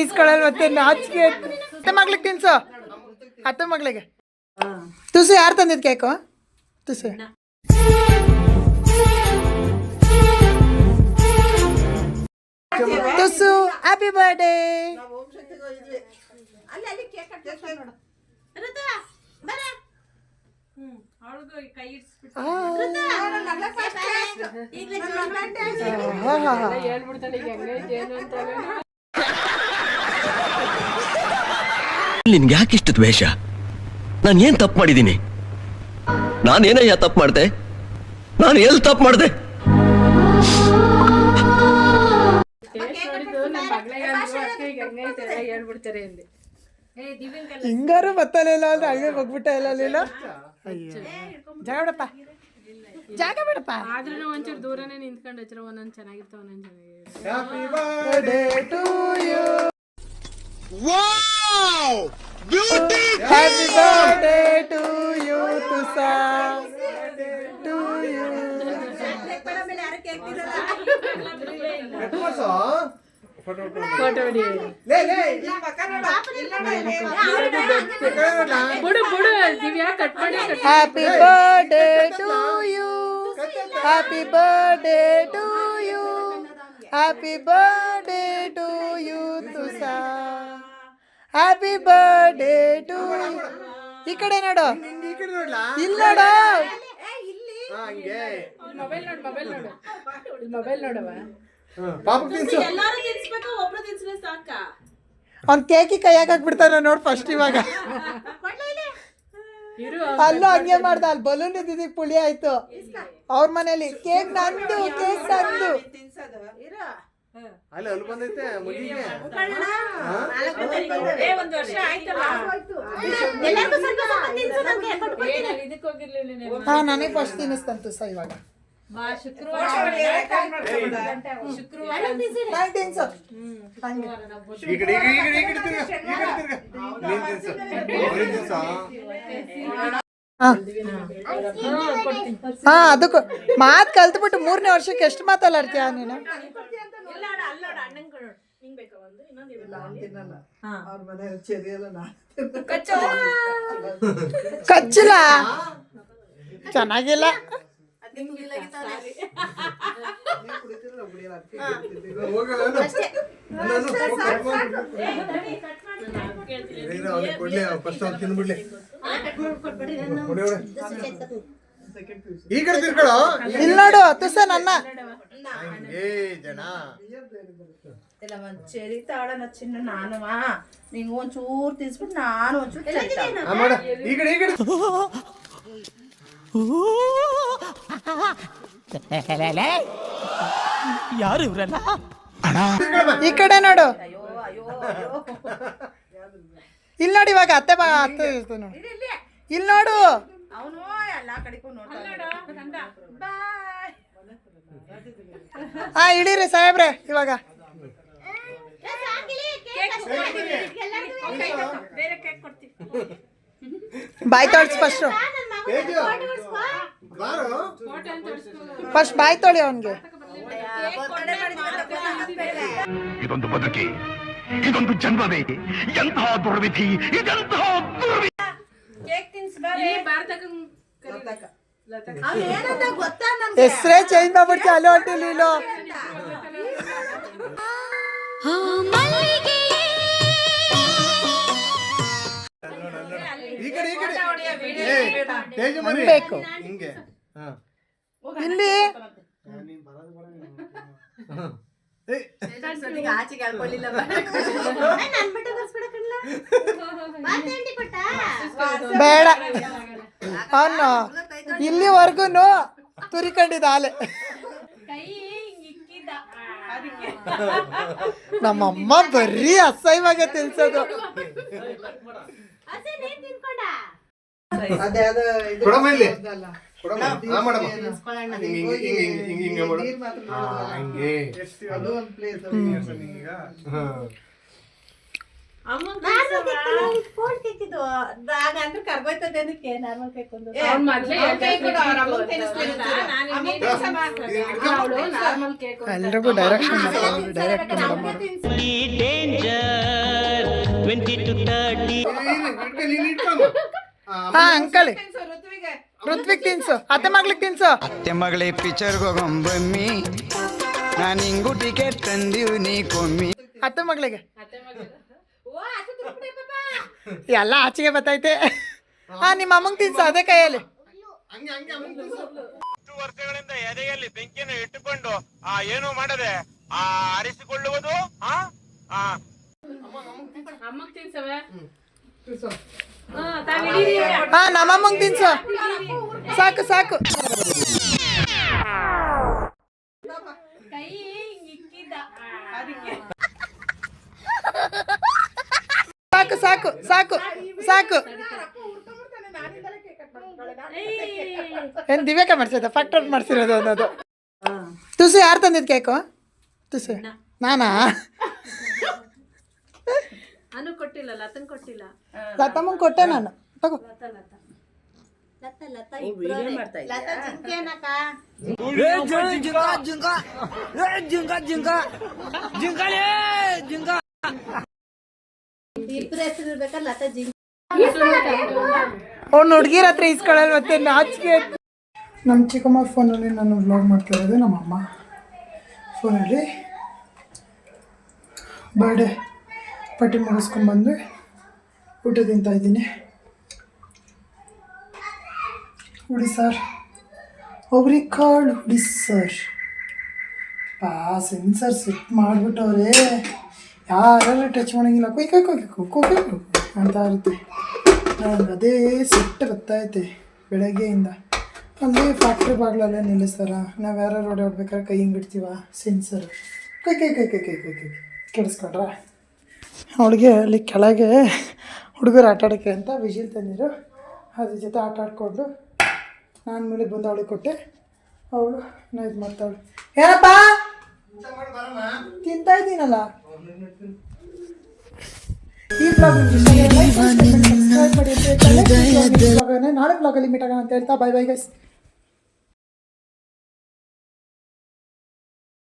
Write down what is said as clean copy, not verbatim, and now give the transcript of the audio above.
ಇಸ್ಕೊಳ್ಳಲ್ಲ ಮತ್ತೆ ನಾಚಿಕೆ. ಅತ್ತೆ ಮಗ್ಳಿಗೆ ತಿನ್ಸು, ಅತ್ತೆ ಮಗಳಿಗೆ. ತುಸು ಯಾರು ತಂದಿದ್ ಕೇಕು? ತುಸು ತುಸು ಹ್ಯಾಪಿ ಬರ್ಡೇ. ನಿನ್ಗೆ ಯಾಕಿಷ್ಟು ದ್ವೇಷ? ನಾನು ಏನ್ ತಪ್ಪು ಮಾಡಿದ್ದೀನಿ? ನಾನೇನಯ್ಯ ತಪ್ಪು ಮಾಡ್ದೆ? ನಾನು ಎಲ್ಲಿ ತಪ್ಪು ಮಾಡ್ದೆ? ಹಿಂಗಾರು ಬತ್ತಲಿಲ್ಲ ಅಂದ್ರೆ ಹಂಗೆ ಹೋಗ್ಬಿಟ್ಟ ಇಲ್ಲ. ಜಾಗ ಬಿಡಪ್ಪ, ಜಾಗ ಬಿಡಪ್ಪ. ಆದ್ರೂ ಒಂಚೂರು ದೂರನೇ ನಿಂತ್ಕೊಂಡು ಹಚ್ಚಿರೋ ಒಂದೊಂದು ಚೆನ್ನಾಗಿರ್ತಾವ, ಒಂದೊಂದು ಚೆನ್ನಾಗಿರುತ್ತೆ. Happy birthday to you. Wow beauty. Happy birthday to you ತುಸಾ, ಟು ಯು. ಫೋಟೋ ಹೊಡಿ. ಬಿಡು ಬಿಡು ದಿವ್ಯಾ, ಕಟ್ ಮಾಡಿ. Happy birthday to you, happy birthday to you, happy birthday to you ತುಸಾ, ಹ್ಯಾಪಿ ಬರ್ಡೇ ಟು. ಈ ಕಡೆ ನೋಡು, ಇಲ್ಲಿ ನೋಡು. ಮೊಬೈಲ್ ನೋಡು, ಮೊಬೈಲ್ ನೋಡು, ಮೊಬೈಲ್ ನೋಡವ. ಅವ್ನ್ ಕೇಕಿ ಕೈಯಾಗ ಹಾಕ್ಬಿಡ್ತಾನ ನೋಡ್ ಫಸ್ಟ್. ಇವಾಗ ಅಲ್ಲೂ ಹಂಗೆ ಮಾಡ್ದ, ಅಲ್ಲಿ ಬಲೂನ್ ಇದ್ದಿದ್ದಕ್ಕೆ ಪುಳಿ ಆಯ್ತು ಅವ್ರ ಮನೇಲಿ. ಕೇಕ್ ನಂದು, ಕೇಕ್ ನಂದು. ಹಾ, ನನಗೆ ಫಸ್ಟ್ ತಿನ್ನಿಸ್ತಂತು ಸ. ಇವಾಗ ಹಾ, ಅದಕ್ಕೂ ಮಾತ್ ಕಲ್ತ್ಬಿಟ್ಟು 3ನೇ ವರ್ಷಕ್ಕೆ ಎಷ್ಟು ಮಾತಾಡ್ತೀಯ ನೀನು? ಕಚ್ಚಲ ಚೆನ್ನಾಗಿಲ್ಲ. ಇಲ್ಲಿ ನೋಡು ತುಸ ನನ್ನ చెరి తాడ నచ్చిండు నానమా నీకు ಒಂಚೂರು తీసుకుని ನಾನು ಒಂಚೂರು ಯಾರು ಇವರೆಲ್ಲ? ಈ ಕಡೆ ನೋಡು, ಇಲ್ಲಿ ನೋಡಿ. ಇವಾಗ ಅತ್ತೆ ಅತ್ತೆ ನೋಡು, ಇಲ್ಲಿ ನೋಡು. ಅವನು ಎಲ್ಲ ಕಡೆಗೂ ನೋಡ್ತಾನೆ. ಹಾ, ಇಡೀರಿ ಸಾಹೇಬ್ರೆ. ಇವಾಗ ಬಾಯ್ ತೊಳ್ಸಿ ಫಸ್ಟ್. ಫಸ್ಟ್ ಬಾಯ್ ತೊಳಿ ಅವನ್ಗೆ. ಇದೊಂದು ಬದುಕಿ, ಇದೊಂದು ಜನ್ಮವೇ, ಎಂತಹ ದುರ್ವಿಧಿ, ಇದೆಂತಹ ದುರ್ವಿಧಿ. ಹೆಸ್ರೇ ಚೇಂಜ್ ಮಾಡ್ಬಿಡ್ತಿ ಅಲ್ಲೋ ಅಂಟಿಲ್ಲ ಇಲ್ಲೋ. ಬೇಕು ಇಲ್ಲಿ. ಬೇಡ, ಅವನು ಇಲ್ಲಿವರೆಗೂ ತುರಿಕೊಂಡಿದ್ದ ಆಲೆ. ನಮ್ಮಮ್ಮ ಬರೀ ಅಸಹ್ಯವಾಗ ತಿನ್ಸೋದು. ಆಯ್ತು ನಾನಂದ್ರೆ ಕರ್ಗೋಯ್ತದೆ ಅದಕ್ಕೆ ನಾರ್ಮಲ್ ಕೇಕ್ ಒಂದು ಅವ್ನ್ ಮೊದ್ಲೇ ನಾರ್ಮಲ್ ಕೇಕ್ ಎಲ್ರಿಗೂ ಡೈರೆಕ್ಷನ್ ಮಾಡ್ತಾರೆ ಡೈರೆಕ್ಟ್ ಮೇಡಮ್ ಹಾ ಅಂಕಲ್ ಋತ್ವಿಕ್ ತಿನ್ಸು ಅತ್ತೆ ಮಗ್ಳಿಗೆ ತಿನ್ಸು ಅತ್ತೆ ಮಗಳೇ ಪಿಕ್ಚರ್ಗೆ ಹೋಗಂಬಮ್ಮಿ ನಾನು ಹಿಂಗೂ ಟಿಕೆಟ್ ತಂದೀವಿ ನೀ ಕೊಮ್ಮಿ ಅತ್ತೆ ಮಗಳಿಗೆ ಎಲ್ಲ ಆಚೆಗೆ ಬತ್ತೈತೆ ಹಾ ನಿಮ್ಮ ಅಮ್ಮಂಗೆ ತಿನ್ಸು ಅದೇ ಕೈಯಲ್ಲಿ ವರ್ಷಗಳಿಂದ ಎದೆಯಲ್ಲಿ ಬೆಂಕಿಯನ್ನು ಇಟ್ಟುಕೊಂಡು ಏನು ಮಾಡದೆ ಆರಿಸಿಕೊಳ್ಳುವುದು ಅಮ್ಮಗ್ ತಿನ್ಸವೆ ಹಾ ನಮ್ಮಮ್ಮಂಗೆ ತಿನ್ಸು ಸಾಕು ಸಾಕು ಸಾಕು ಸಾಕು ಸಾಕು ಸಾಕು ಏನ್ ದಿವ್ಯಾಕ ಮಾಡ್ಸಿದ ಫ್ಯಾಕ್ಟರ್ ಮಾಡ್ಸಿರೋದು ಅನ್ನೋದು ತುಸು ಯಾರು ತಂದಿದ್ ಕೇಕು ತುಸು ನಾನಾ ಅನು ಕೊಟ್ಟಿಲ್ಲ ಲತನ್ ಕೊಟ್ಟಿಲ್ಲ ಲತಮ್ಮಂಗೆ ಕೊಟ್ಟೆ ನಾನು ತಗೋ ಇಬ್ಬರ ಹೆಸರು ಇರ್ಬೇಕಾ ಲತಾ ಜಿಂಕ್ ಅವ್ನು ಹುಡುಗಿರ ಹತ್ರ ಇಸ್ಕೊಳ್ಳಲ್ಲ ಮತ್ತೆ ನಾಚಿಕೆ. ನಮ್ಮ ಚಿಕ್ಕಮ್ಮ ಫೋನಲ್ಲಿ ನಾನು ವ್ಲಾಗ್ ಮಾಡ್ತಾ ಇರೋದು ನಮ್ಮ ಅಮ್ಮ ಫೋನಲ್ಲಿ ಬರ್ಡೇ ಪಾರ್ಟಿ ಮುಗಿಸ್ಕೊಂಡ್ಬಂದು ಊಟ ತಿಂತಾ ಇದ್ದೀನಿ. ಹುಡಿ ಸರ್ ಒಬ್ರಿಕಾಳು ಹುಡಿ ಸರ್ ಸೆನ್ಸರ್ ಸೆಟ್ ಮಾಡಿಬಿಟ್ಟವ್ರೆ, ಯಾರು ಟಚ್ ಮಾಡೋಂಗಿಲ್ಲ ಕೊಯ್ ಕೊಯ್ ಕೊಯ್ ಕೊಯ್ ಅಂತ ಇರುತ್ತೆ. ನನಗೆ ಅದೇ ಸೆಟ್ ಗೊತ್ತೈತೆ ಬೆಳಗ್ಗೆಯಿಂದ. ಅಲ್ಲಿ ಫ್ಯಾಕ್ಟ್ರಿ ಬಾಗ್ಲಲ್ಲೇ ನಿಲ್ಲಿಸ್ತಾರ, ನಾವು ಯಾರು ರೋಡ್ ಆಡ್ಬೇಕಾದ್ರೆ ಕೈ ಹಿಂಗೆ ಇಡ್ತೀವ ಸೆನ್ಸರು ಕೈ ಕೈ ಕೈ ಕೈ ಕೈ ಕೈ ಕೈ ಕೆಡಿಸ್ಕೊಂಡ್ರ. ಅವಳಿಗೆ ಅಲ್ಲಿ ಕೆಳಗೆ ಹುಡುಗರು ಆಟ ಆಡೋಕ್ಕೆ ಅಂತ ವಿಜಿಲ್ ತಂದಿರು, ಅದ್ರ ಜೊತೆ ಆಟ ಆಡ್ಕೊಂಡು ನಾನು ಮೇಲೆ ಬಂದು ಅವಳಿಗೆ ಕೊಟ್ಟೆ. ಅವಳು ನಾ ಇದು ಮಾಡ್ತಾವಳು. ಏನಪ್ಪ ತಿಂತಾ ಇದ್ದೀನಲ್ಲ. ಈ ಬ್ಲಾಗ್ ನಾಳೆ ಬ್ಲಾಗಲ್ಲಿ ಮೀಟ್ ಆಗೋಣ ಅಂತ ಹೇಳ್ತಾ ಬೈ ಬೈ ಗೈಸ್.